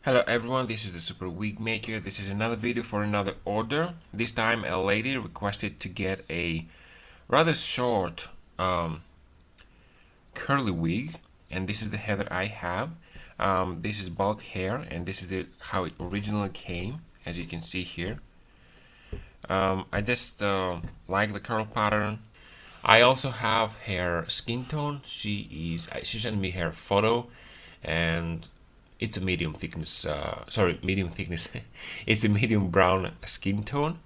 Hello everyone, this is the Super Wig Maker. This is another video for another order. This time a lady requested to get a rather short curly wig, and this is the hair that I have. This is bulk hair, and this is how it originally came, as you can see here. I just like the curl pattern. I also have her skin tone. She sent me her photo, and it's a medium thickness. Medium thickness. It's a medium brown skin tone.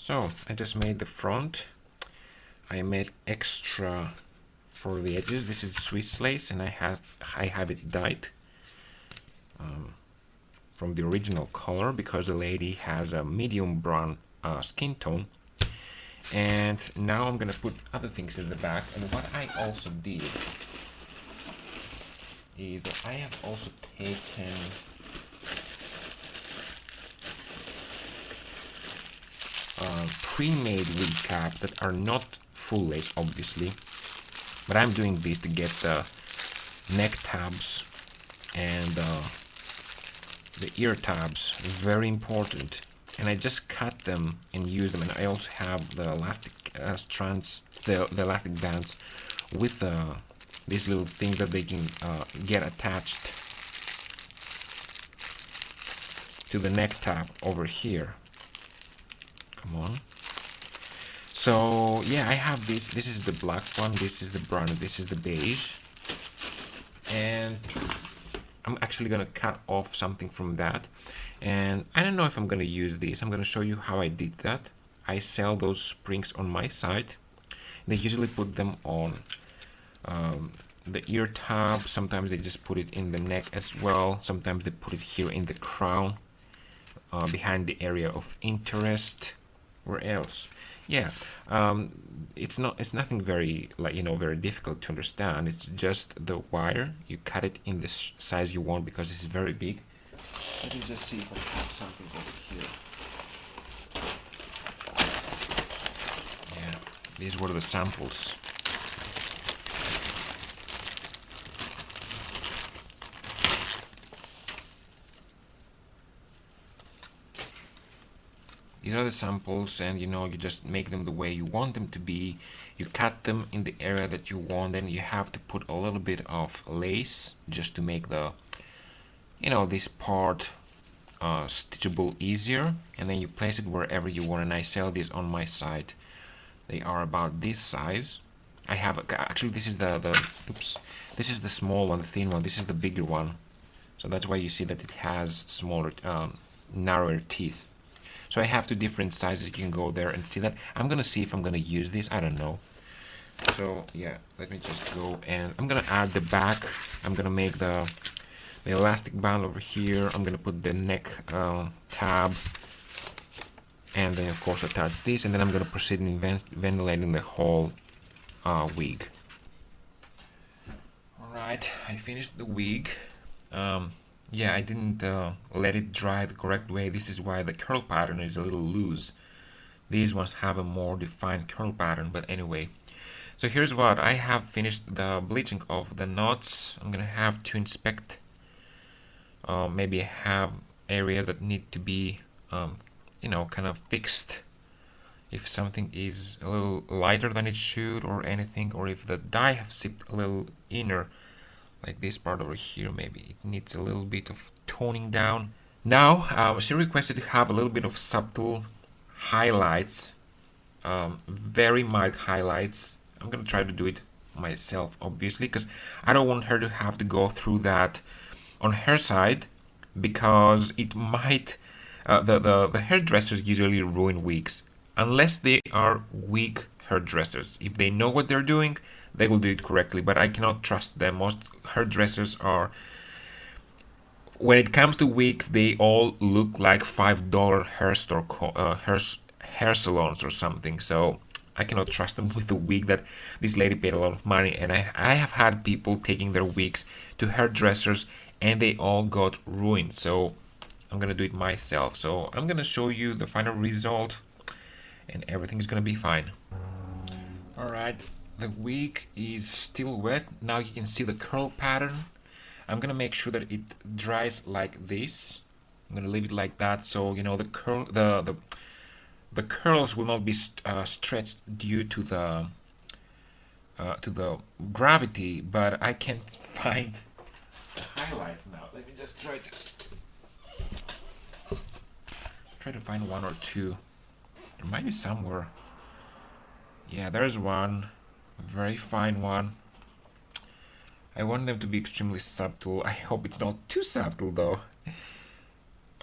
So I just made the front. I made extra for the edges. This is Swiss lace, and I have it dyed from the original color because the lady has a medium brown skin tone. And now I'm gonna put other things in the back. And what I also did is that I have also taken pre-made wig caps that are not full lace, obviously, but I'm doing this to get the neck tabs and the ear tabs, very important. And I just cut them and use them. And I also have the elastic strands, the elastic bands with these little things that they can get attached to the neck tab over here. Come on. So yeah, I have this. This is the black one. This is the brown. This is the beige. And I'm actually gonna cut off something from that. And I don't know if I'm gonna use this. I'm gonna show you how I did that. I sell those springs on my site. They usually put them on the ear tab. Sometimes they just put it in the neck as well. Sometimes they put it here in the crown, behind the area of interest. Where else? Yeah, it's nothing very, very difficult to understand. It's just the wire. You cut it in the size you want because this is very big. Let me just see if I have something over here. Yeah, these were the samples. These are the samples, and you just make them the way you want them to be. You cut them in the area that you want, and you have to put a little bit of lace just to make the this part stitchable easier, and then you place it wherever you want. And I sell these on my site. They are about this size. I have actually, this is this is the small one, the thin one. This is the bigger one, so that's why you see that it has smaller narrower teeth. So I have two different sizes. You can go there and see that. I'm gonna see if I'm gonna use this. I don't know. So yeah, let me just go, and I'm gonna add the back. I'm gonna make the elastic band over here. I'm gonna put the neck tab, and then of course attach this, and then I'm gonna proceed in ventilating the whole wig. Alright, I finished the wig. Yeah, I didn't let it dry the correct way. This is why the curl pattern is a little loose. These ones have a more defined curl pattern, but anyway. So here's what I have finished the bleaching of the knots. I'm gonna have to inspect. Maybe I have areas that need to be, kind of fixed. If something is a little lighter than it should, or anything, or if the dye has seeped a little inner. Like this part over here, maybe it needs a little bit of toning down. Now, she requested to have a little bit of subtle highlights, very mild highlights. I'm gonna try to do it myself, obviously, because I don't want her to have to go through that on her side, because it might, the hairdressers usually ruin wigs, unless they are wig hairdressers. If they know what they're doing, they will do it correctly, but I cannot trust them. Most hairdressers are, when it comes to wigs, they all look like $5 hair salons or something. So I cannot trust them with a wig that this lady paid a lot of money. And I have had people taking their wigs to hairdressers and they all got ruined. So I'm gonna do it myself. So I'm gonna show you the final result and everything is gonna be fine. Alright, the wig is still wet. Now you can see the curl pattern. I'm gonna make sure that it dries like this. I'm gonna leave it like that, so you know the curls will not be stretched due to the gravity. But I can't find the highlights now. Let me just try to find one or two. There might be somewhere. Yeah, there's one, a very fine one. I want them to be extremely subtle. I hope it's not too subtle though.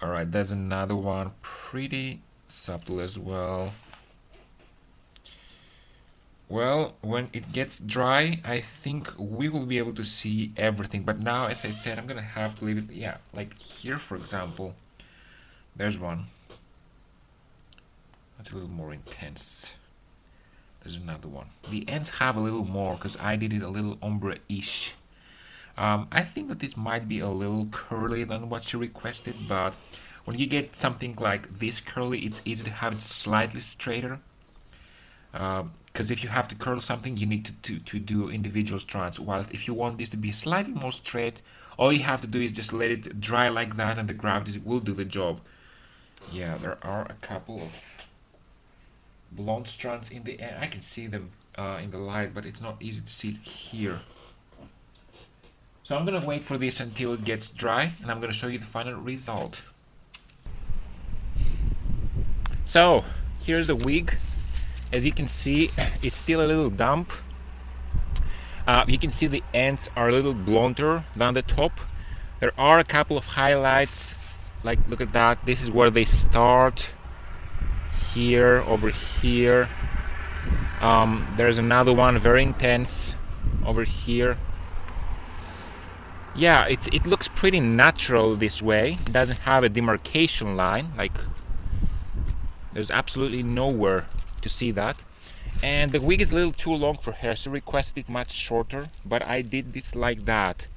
Alright, there's another one, pretty subtle as well. Well, when it gets dry, I think we will be able to see everything. But now, as I said, I'm gonna have to leave it, yeah, like here for example. There's one. That's a little more intense. There's another one. The ends have a little more because I did it a little ombre-ish. I think that this might be a little curly than what she requested, but when you get something like this curly, it's easy to have it slightly straighter. Because if you have to curl something, you need to do individual strands. While if you want this to be slightly more straight, all you have to do is just let it dry like that, and the gravity will do the job. Yeah, there are a couple of blonde strands in the end. I can see them in the light, but it's not easy to see it here. So I'm gonna wait for this until it gets dry, and I'm gonna show you the final result. So here's the wig. As you can see, it's still a little damp. You can see the ends are a little blonder than the top. There are a couple of highlights, like look at that. This is where they start. Here, over here. There's another one, very intense, over here. Yeah, it looks pretty natural this way. It doesn't have a demarcation line, like there's absolutely nowhere to see that. And the wig is a little too long for her. She requested it much shorter, but I did this like that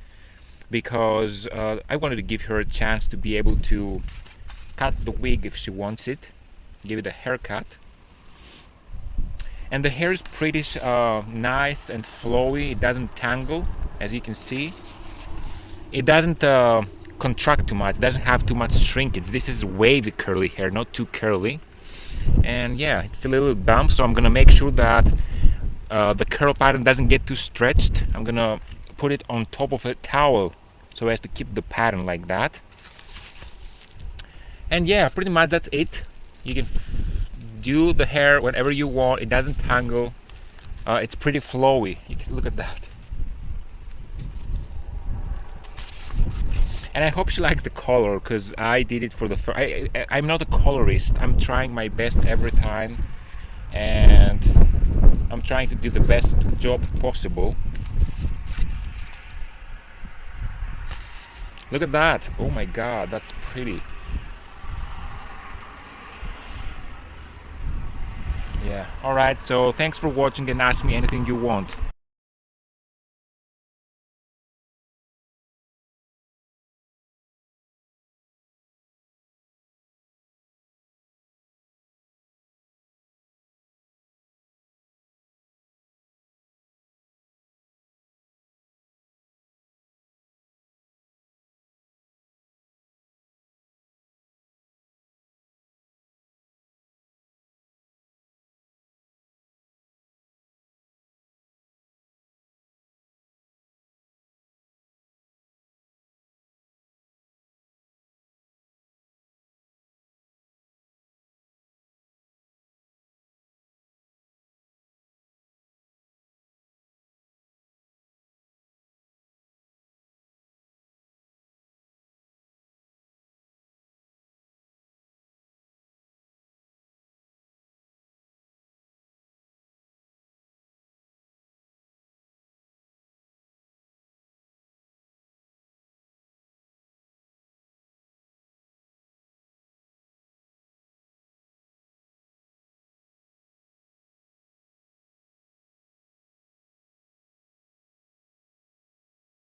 because I wanted to give her a chance to be able to cut the wig if she wants it, give it a haircut. And the hair is pretty nice and flowy. It doesn't tangle, as you can see. It doesn't contract too much. It doesn't have too much shrinkage. This is wavy curly hair, not too curly. And yeah, it's still a little damp, so I'm gonna make sure that the curl pattern doesn't get too stretched. I'm gonna put it on top of a towel so as to keep the pattern like that. And yeah, pretty much that's it. You can do the hair whenever you want. It doesn't tangle. It's pretty flowy. You can look at that. And I hope she likes the color, because I did it for the first. I'm not a colorist. I'm trying my best every time, and I'm trying to do the best job possible. Look at that. Oh my god, that's pretty. Yeah, alright, so thanks for watching and ask me anything you want.